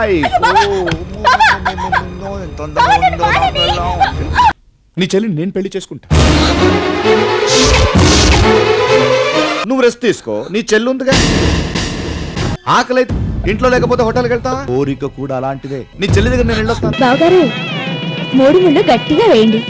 wife. ఎంత అందంగా ఉందో నా పిల్లం. నీ చెల్లిని నేను పెళ్లి చేసుకుంటా. నువ్వు రెస్ట్ తీసుకో, నీ చెల్లి ఉందిగా. ఆకలి ఇంట్లో లేకపోతే హోటల్కి వెళ్తా. కోరిక కూడా అలాంటిదే. నీ చెల్లి దగ్గర నేను వెళ్ళొస్తాను. బావగారు 3 ముళ్ళు గట్టిగా వేయండి.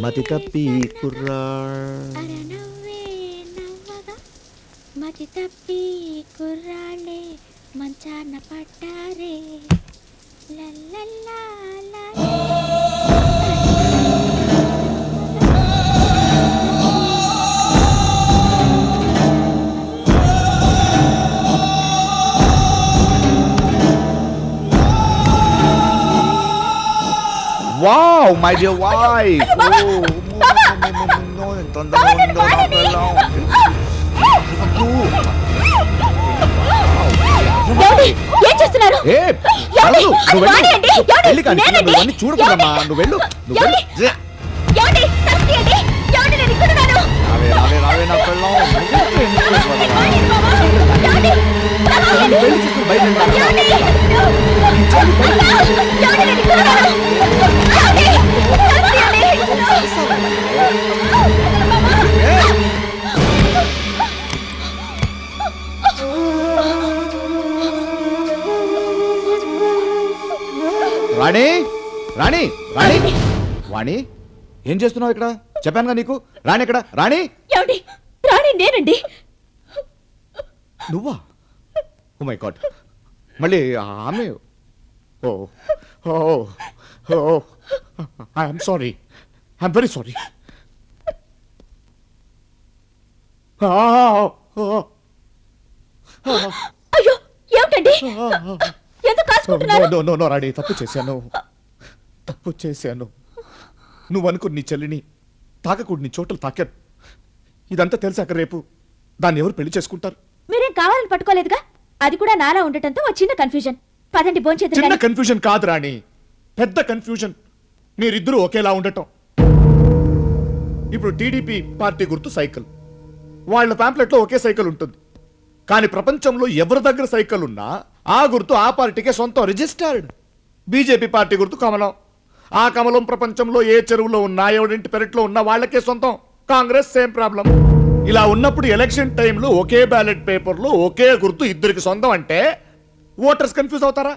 మతి తప్పి మతి తప్పి కుర్రాళ్ళే మంచాన పట్టారే. Wow, my dear wife. ఎంత అందంగా ఉందో నా పిల్లం. ఏం చేస్తున్నారు? చూడకూడమ్మా, నువ్వు వెళ్ళు. రావే నా పిల్లం. రాణి రాణి రాణి వాణి, ఏం చేస్తున్నావు ఇక్కడ? చెప్పానుగా నీకు. రాణి ఎక్కడ? రాణి రాణి నేనండి. నువ్వా? ఓ మై గాడ్, మళ్ళీ ఆమె. Oh oh oh I'm sorry, I'm very sorry. అయ్యో ఏమిటండి, ఎందుకు కాసుకుంటున్నారు? నో రాణి, తప్పు చేశాను. నువ్వు అనుకుని నీ చెల్లిని తాకకూడని చోట్ల తాకాను. ఇదంతా తెలిసాక రేపు దాన్ని ఎవరు పెళ్లి చేసుకుంటారు? మీరేం కావాలని పట్టుకోలేదుగా. అది కూడా నాలా ఉండటంతో ఒక చిన్న కన్ఫ్యూజన్. పదండి భోంచేద్దాం. చిన్న కన్ఫ్యూజన్ కాదు రాణి, పెద్ద కన్ఫ్యూజన్. మీరిద్దరూ ఒకేలా ఉండటం. ఇప్పుడు టీడీపీ పార్టీ గుర్తు సైకిల్. వాళ్ళ ప్యాంప్లెట్లో ఒకే సైకిల్ ఉంటుంది. కానీ ప్రపంచంలో ఎవరి దగ్గర సైకిల్ ఉన్నా ఆ గుర్తు ఆ పార్టీకే సొంతం, రిజిస్టర్డ్. బీజేపీ పార్టీ గుర్తు కమలం. ఆ కమలం ప్రపంచంలో ఏ చెరువులో ఉన్నా, ఎవరింటి పెరట్లో ఉన్నా వాళ్ళకే సొంతం. Congress same problem. ఇలా ఉన్నప్పుడు ఎలక్షన్ టైంలో ఒకే బ్యాలెట్ పేపర్లో ఒకే గుర్తు ఇద్దరికి సొంతం అంటే ఓటర్స్ కన్ఫ్యూజ్ అవుతారా?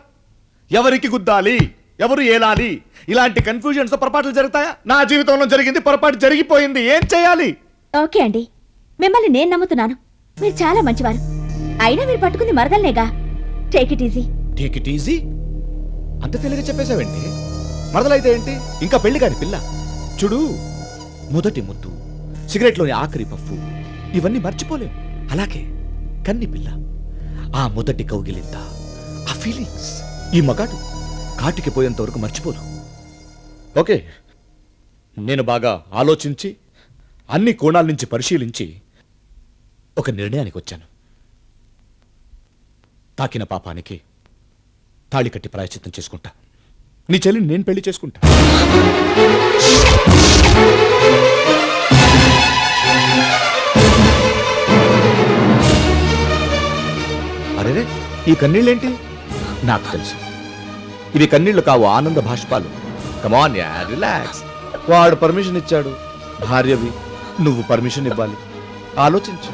ఎవరికి గుద్దాలి, ఎవరు ఏలాలి? ఇలాంటి కన్ఫ్యూజన్స్ పొరపాట్లు జరుగుతాయా? నా జీవితంలో జరిగింది, పొరపాటు జరిగిపోయింది. ఏం చేయాలి? ఓకే అండి, మిమ్మల్ని నేను నమ్ముతున్నాను. మీరు చాలా మంచివారు. అయినా మీరు పట్టుకుంది మరదల్నేగా. Take it easy. Take it easy అంత తెలియక చెప్పేశావేంటి? మరదలైతే ఏంటి? ఇంకా పెళ్లి కాని పిల్ల. చూడు, మొదటి ముద్దు, సిగరెట్లోని ఆఖరి పఫ్ఫు, ఇవన్నీ మర్చిపోలేం. అలాగే కన్ని పిల్ల, ఆ మొదటి కౌగిలింత, ఆ ఫీలింగ్స్, ఈ మగాడు కాటికి పోయేంత వరకు మర్చిపోదు. ఓకే, నేను బాగా ఆలోచించి అన్ని కోణాల నుంచి పరిశీలించి ఒక నిర్ణయానికి వచ్చాను. తాకిన పాపానికి తాళి కట్టి ప్రాయశ్చిత్తం చేసుకుంటా. నీ చెల్లిని నేను పెళ్లి చేసుకుంటా. అరేరే, ఈ కన్నీళ్ళేంటి? నాకు తెలుసు, ఇవి కన్నీళ్లు కావు, ఆనంద భాష్పాలు. Come on yeah, relax. వాడు పర్మిషన్ ఇచ్చాడు, భార్యవి, నువ్వు పర్మిషన్ ఇవ్వాలి. ఆలోచించు.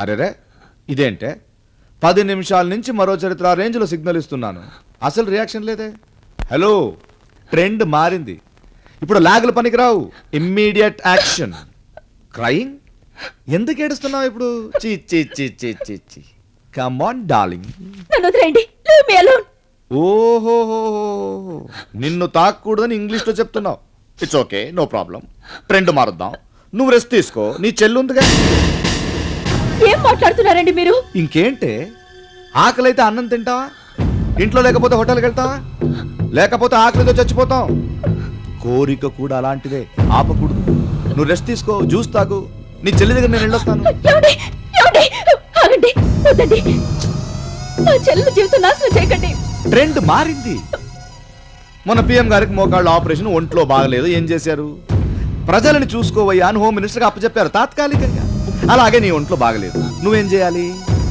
అరేరే, ఇదేంటే 10 నిమిషాల నుంచి మరో చరిత్ర రేంజ్లో సిగ్నల్ ఇస్తున్నాను, అసలు రియాక్షన్ లేదే. హలో, ట్రెండ్ మారింది. ఇప్పుడు లాగులు పనికిరావు, ఇమ్మీడియట్ యాక్షన్. క్రయింగ్? ఎందుకు ఏడుస్తున్నావు ఇప్పుడు? చీ చీ చీ చీ చీ చీ. Come on darling. ఓహో, నిన్ను తాకూడదని ఇంగ్లీష్లో చెప్తున్నావు. It's okay, no problem. Trend మారుద్దాం. నువ్వు రెస్ట్ తీసుకో, నీ చెల్లి ఉందిగా. ఏం మాట్లాడుతున్నారండి మీరు? ఇంకేంటే, ఆకలైతే అన్నం తింటావా, ఇంట్లో లేకపోతే హోటల్కి వెళ్తావా, లేకపోతే ఆకలితో చచ్చిపోతాం. కోరిక కూడా అలాంటిదే, ఆపకూడదు. నువ్వు రెస్ట్ తీసుకో, జ్యూస్ తాగు, నీ చెల్లి దగ్గర నేను వెళ్ళొస్తాను. ఏమండి? ఏమండి? ఆగండి, వద్దండి. నా చెల్లెల జీవితం నాశనం చేయకండి. ట్రెండ్ మారింది. మన పిఎం గారికి మోకాళ్ళ ఆపరేషన్, ఒంట్లో బాగలేదు, ఏం చేశారు? ప్రజలను చూసుకోవయ్యా అని హోమ్ మినిస్టర్కి అప్పచెప్పారు తాత్కాలికంగా. అలాగే నీ ఒంట్లో బాగలేదు, నువ్వేం చేయాలి?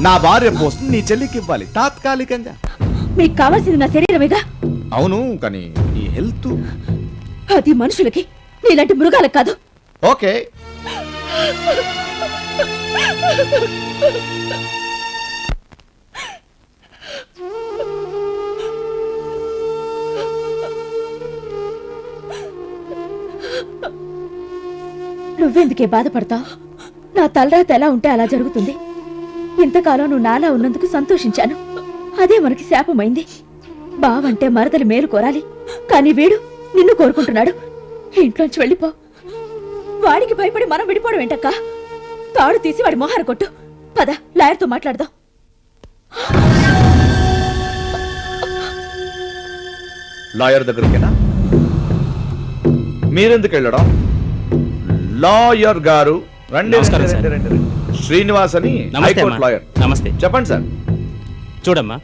నా భార్య పోస్ట్ నీ చెల్లికి ఇవ్వాలి తాత్కాలికంగా. మీకు కావాల్సింది నా శరీరమేగా. అవును, కానీ నీ హెల్త్ అది మనుషులకి, నీలాంటి మృగాలకు కాదు. ఓకే. నువ్వెందుకే బాధపడతావు? నా తలరాత ఎలా ఉంటే అలా జరుగుతుంది. ఇంతకాలం నువ్వు నాలా ఉన్నందుకు సంతోషించాను. అదే మనకి శాపమైంది. బావంటే మరదలు మేలు కోరాలి, కానీ వీడు నిన్ను కోరుకుంటున్నాడు. ఇంట్లోంచి వెళ్ళిపో. వాడికి భయపడి మనం విడిపోవడం ఏంటక్క? తాడు తీసి వాడి మొహార కొట్టు. పద, లాయర్తో మాట్లాడదాం. లాయర్ దగ్గరికేనా? మీరెందుకు వెళ్ళడం? లాయర్ గారు రండి. నమస్కారం సార్. శ్రీనివాస్ అని నమస్తే హైకోర్టు అమ్మా. లాయర్. నమస్తే. చెప్పండి సార్. చూడమ్మా,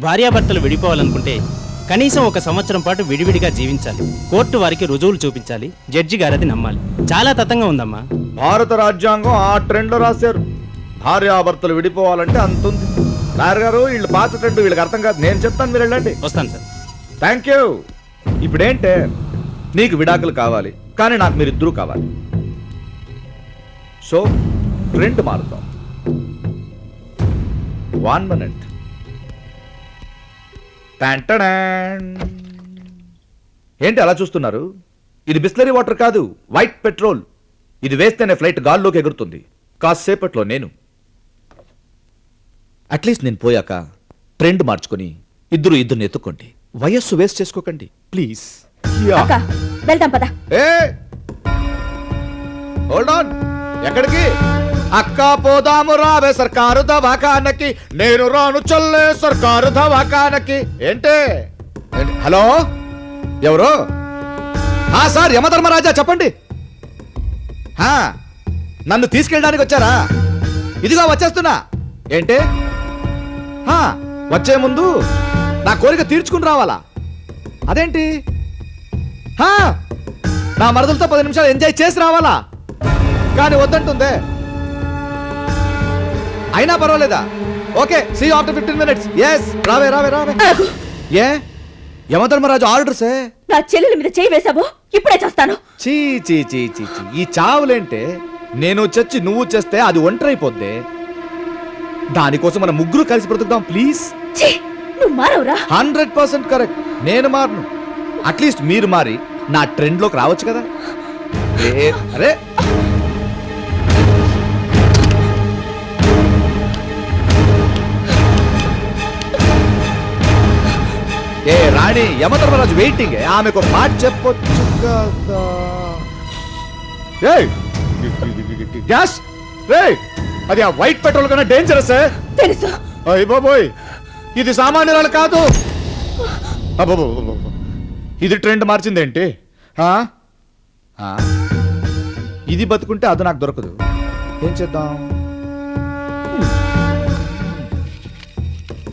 భార్యాభర్తలు విడిపోవాలనుకుంటే కనీసం 1 సంవత్సరం పాటు విడివిడిగా జీవించాలి. కోర్టు వారికి రుజువులు చూపించాలి. జడ్జి గారు అది నమ్మాలి. చాలా తతంగా ఉందమ్మా. భారత రాజ్యాంగం ఆ ట్రెండ్ లో రాశారు. భార్యాభర్తలు విడిపోవాలంటే అంతుంది. లాయర్ గారు, వీళ్ళు పాత ట్రెండ్, వీళ్ళకి అర్థం కాదు. నేను చెప్తాను, మీరు వెళ్ళండి. వస్తాను సార్. Thank you. ఇప్పుడేంటే, నీకు విడాకులు కావాలి, కానీ నాకు మీరిద్దరూ కావాలి. సో ట్రెండ్ మారుతాం. 1 minute. ఏంటి అలా చూస్తున్నారు? ఇది బిస్లరీ వాటర్ కాదు, వైట్ పెట్రోల్. ఇది వేస్తేనే ఫ్లైట్ గాల్లోకి ఎగురుతుంది. కాసేపట్లో నేను, అట్లీస్ట్ నేను పోయాక ట్రెండ్ మార్చుకొని ఇద్దరిని ఎత్తుకోండి. వయస్సు వేస్ట్ చేసుకోకండి ప్లీజ్. అక్క, వెళ్దాం పద. Hold on. ఎక్కడికి? అక్క పోదాము రావే సర్కారు దవాఖానకి, నేను రాను చల్లే సర్కారు దవాఖానకి. ఏంటి? హలో, ఎవరు? సార్, యమధర్మరాజా, చెప్పండి. నన్ను తీసుకెళ్ళడానికి వచ్చారా? ఇదిగో వచ్చేస్తున్నా. ఏంటి? వచ్చే ముందు నా కోరిక తీర్చుకుని రావాలా? అదేంటి? నా మరదలతో 10 నిమిషాలు ఎంజాయ్ చేసి రావాలా? కానీ వద్దంటుందే. అయినా పర్వాలేదా? Okay, see you after 15 minutes. yes, రావే రావే రావే. ఏ యమధర్మరాజు ఆర్డర్సే. నా చెల్లెల మీద చేయి వేసావో ఇప్పుడే చేస్తాను. చీ చీ చీ చీ చీ. ఈ చావులేంటే, నేను చచ్చి నువ్వు చేస్తే అది ఒంటరైపోద్ది. దానికోసం మనం ముగ్గురు కలిసి బ్రతుకుదాం ప్లీజ్. నువ్వు మారవురా. 100% కరెక్ట్. నేను మారను. అట్లీస్ట్ మీరు మారి నా ట్రెండ్ లోకి రావచ్చు కదా. అరే, ఏ రాణి, యమధర్మరాజు వెయిటింగ్. ఆమెకు మాట చెప్పొచ్చు కదా. గ్యాస్ అది ఆ వైట్ పెట్రోల్ కన్నా డేంజరస్. తెలుసు. అయ్య బాబోయ్, ఇది సామాన్యురాలు కాదు. ఇది ట్రెండ్ మార్చిందేంటి? ఇది బతుకుంటే అది నాకు దొరకదు. ఏం చేద్దాం?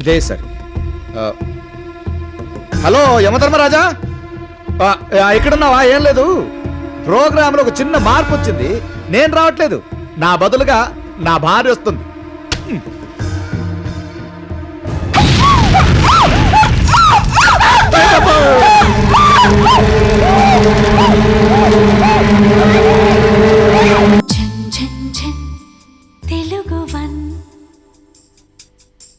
ఇదే సరే. హలో యమధర్మరాజా, ఇక్కడున్నావా? ఏం లేదు, ప్రోగ్రామ్ లో ఒక చిన్న మార్పు వచ్చింది. నేను రావట్లేదు, నా బదులుగా నా భార్య వస్తుంది.